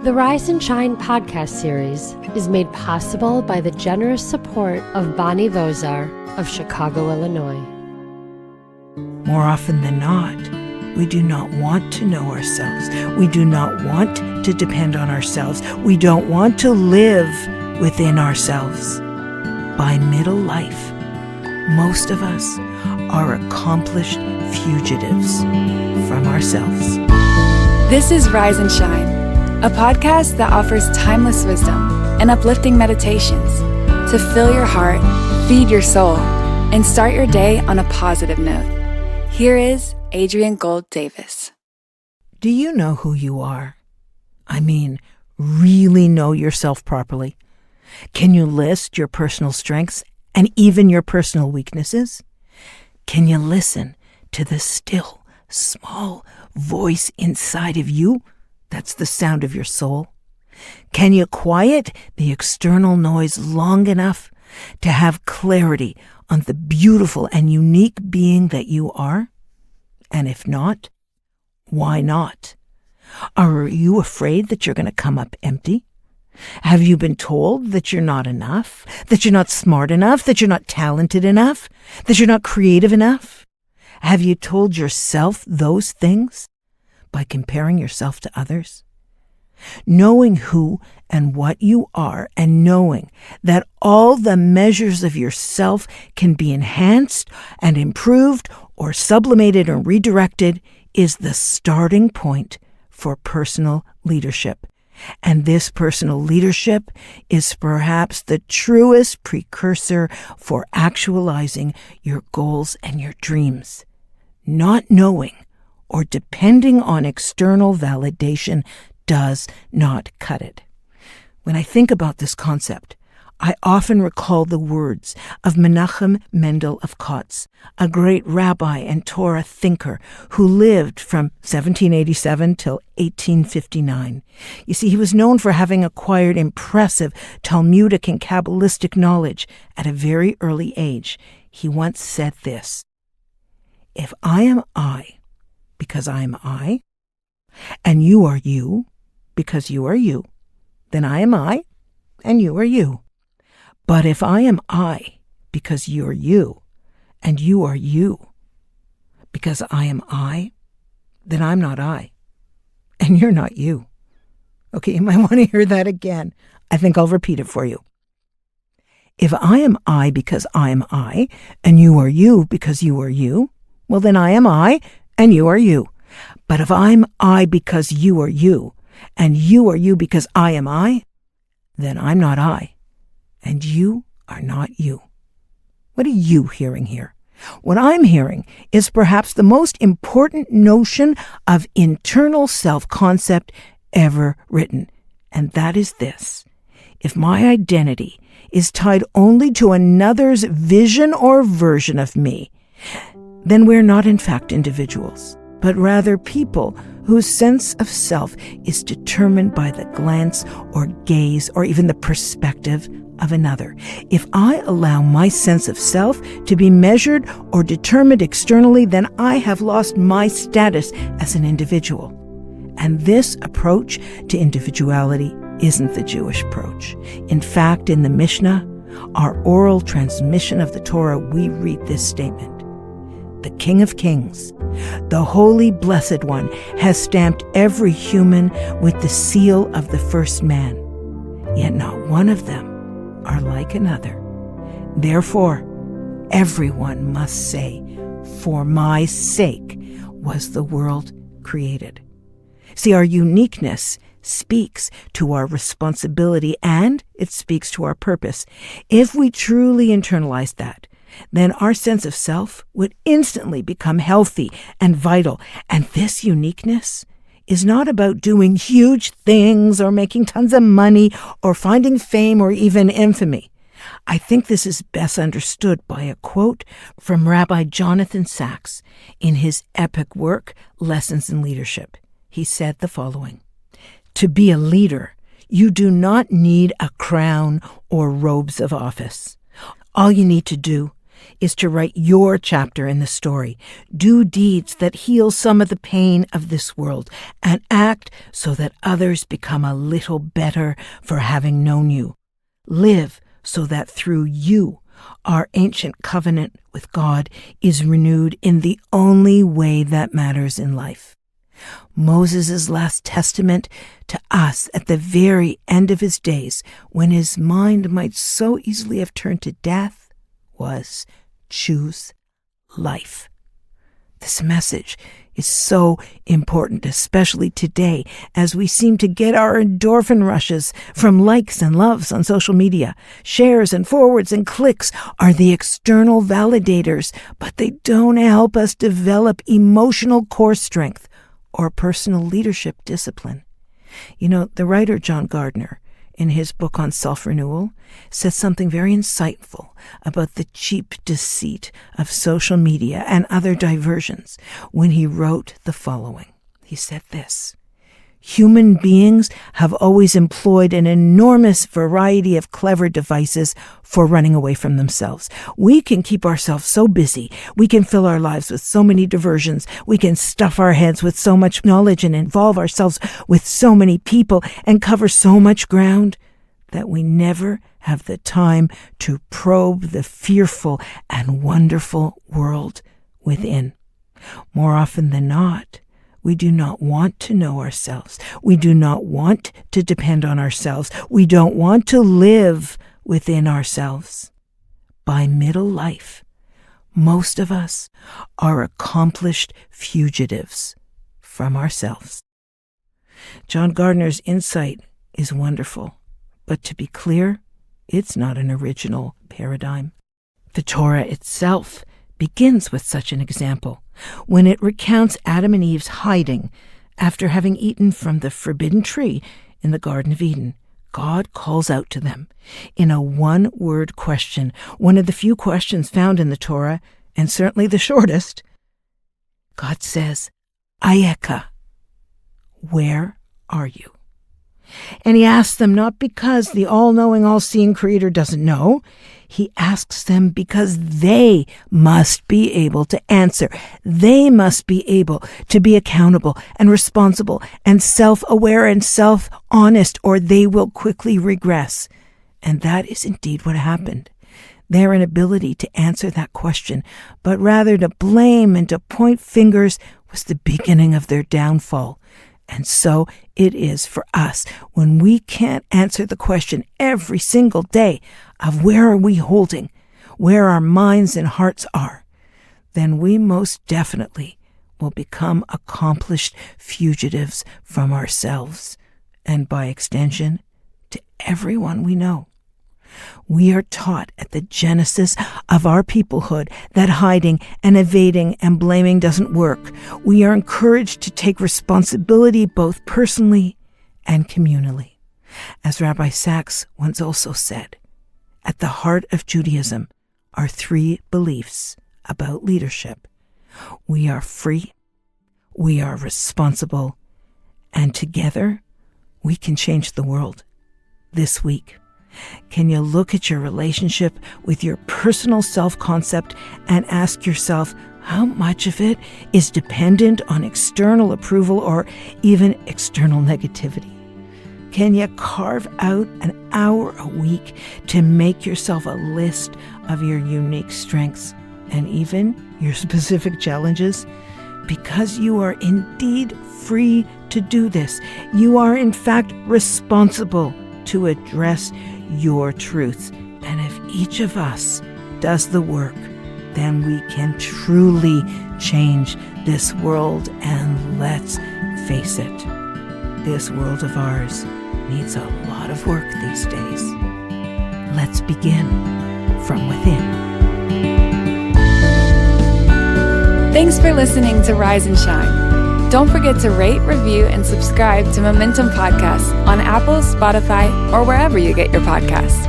The Rise and Shine podcast series is made possible by the generous support of Bonnie Vozar of Chicago, Illinois. More often than not, we do not want to know ourselves. We do not want to depend on ourselves. We don't want to live within ourselves. By middle life, most of us are accomplished fugitives from ourselves. This is Rise and Shine, a podcast that offers timeless wisdom and uplifting meditations to fill your heart, feed your soul, and start your day on a positive note. Here is Adrienne Gold Davis. Do you know who you are? I mean, really know yourself properly? Can you list your personal strengths and even your personal weaknesses? Can you listen to the still, small voice inside of you? That's the sound of your soul. Can you quiet the external noise long enough to have clarity on the beautiful and unique being that you are? And if not, why not? Are you afraid that you're going to come up empty? Have you been told that you're not enough, that you're not smart enough, that you're not talented enough, that you're not creative enough? Have you told yourself those things by comparing yourself to others? Knowing who and what you are and knowing that all the measures of yourself can be enhanced and improved or sublimated or redirected is the starting point for personal leadership. And this personal leadership is perhaps the truest precursor for actualizing your goals and your dreams. Not knowing or depending on external validation does not cut it. When I think about this concept, I often recall the words of Menachem Mendel of Kotz, a great rabbi and Torah thinker who lived from 1787 till 1859. You see, he was known for having acquired impressive Talmudic and Kabbalistic knowledge at a very early age. He once said this: "If I am I, because I am I, and you are you, because you are you, then I am I, and you are you. But if I am I, because you're you, and you are you, because I am I, then I'm not I, and you're not you." Okay, you might want to hear that again. I think I'll repeat it for you. If I am I because I am I, and you are you because you are you, well, then I am I, and you are you. But if I'm I because you are you, and you are you because I am I, then I'm not I, and you are not you. What are you hearing here? What I'm hearing is perhaps the most important notion of internal self-concept ever written, and that is this: if my identity is tied only to another's vision or version of me, then we're not in fact individuals, but rather people whose sense of self is determined by the glance or gaze or even the perspective of another. If I allow my sense of self to be measured or determined externally, then I have lost my status as an individual. And this approach to individuality isn't the Jewish approach. In fact, in the Mishnah, our oral transmission of the Torah, we read this statement: "The King of Kings, the Holy Blessed One, has stamped every human with the seal of the first man, yet not one of them are like another. Therefore, everyone must say, 'For my sake was the world created.'" See, our uniqueness speaks to our responsibility and it speaks to our purpose. If we truly internalize that, then our sense of self would instantly become healthy and vital. And this uniqueness is not about doing huge things or making tons of money or finding fame or even infamy. I think this is best understood by a quote from Rabbi Jonathan Sachs in his epic work, Lessons in Leadership. He said the following: "To be a leader, you do not need a crown or robes of office. All you need to do is to write your chapter in the story. Do deeds that heal some of the pain of this world and act so that others become a little better for having known you. Live so that through you, our ancient covenant with God is renewed in the only way that matters in life. Moses' last testament to us at the very end of his days, when his mind might so easily have turned to death, was choose life. This message is so important, especially today, as we seem to get our endorphin rushes from likes and loves on social media. Shares and forwards and clicks are the external validators, but they don't help us develop emotional core strength or personal leadership discipline. You know, the writer John Gardner, in his book on self-renewal, says something very insightful about the cheap deceit of social media and other diversions when he wrote the following. He said this: "Human beings have always employed an enormous variety of clever devices for running away from themselves. We can keep ourselves so busy. We can fill our lives with so many diversions. We can stuff our heads with so much knowledge and involve ourselves with so many people and cover so much ground that we never have the time to probe the fearful and wonderful world within. More often than not, we do not want to know ourselves. We do not want to depend on ourselves. We don't want to live within ourselves. By middle life, most of us are accomplished fugitives from ourselves." John Gardner's insight is wonderful, but to be clear, it's not an original paradigm. The Torah itself begins with such an example when it recounts Adam and Eve's hiding after having eaten from the forbidden tree in the Garden of Eden. God calls out to them in a one-word question, one of the few questions found in the Torah, and certainly the shortest. God says, "Ayeka," where are you? And he asks them not because the all-knowing, all-seeing Creator doesn't know. He asks them because they must be able to answer. They must be able to be accountable and responsible and self-aware and self-honest, or they will quickly regress. And that is indeed what happened. Their inability to answer that question, but rather to blame and to point fingers, was the beginning of their downfall. And so it is for us. When we can't answer the question every single day of where are we holding, where our minds and hearts are, then we most definitely will become accomplished fugitives from ourselves, and by extension, to everyone we know. We are taught at the genesis of our peoplehood that hiding and evading and blaming doesn't work. We are encouraged to take responsibility both personally and communally. As Rabbi Sachs once also said, at the heart of Judaism are three beliefs about leadership. We are free, we are responsible, and together we can change the world. This week, can you look at your relationship with your personal self-concept and ask yourself how much of it is dependent on external approval or even external negativity? Can you carve out an hour a week to make yourself a list of your unique strengths and even your specific challenges? Because you are indeed free to do this. You are in fact responsible to address your truths. And if each of us does the work, then we can truly change this world. And let's face it, this world of ours needs a lot of work these days. Let's begin from within. Thanks for listening to Rise and Shine. Don't forget to rate, review, and subscribe to Momentum Podcasts on Apple, Spotify, or wherever you get your podcasts.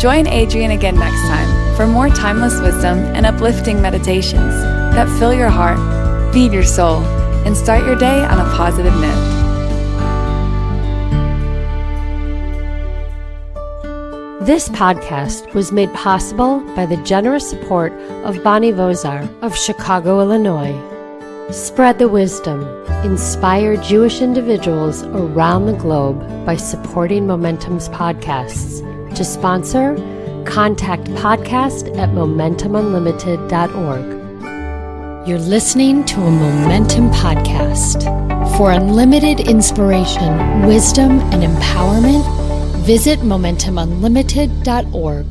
Join Adrienne again next time for more timeless wisdom and uplifting meditations that fill your heart, feed your soul, and start your day on a positive note. This podcast was made possible by the generous support of Bonnie Vozar of Chicago, Illinois. Spread the wisdom. Inspire Jewish individuals around the globe by supporting Momentum's podcasts. To sponsor, contact podcast@momentumunlimited.org. You're listening to a Momentum podcast. For unlimited inspiration, wisdom, and empowerment, visit momentumunlimited.org.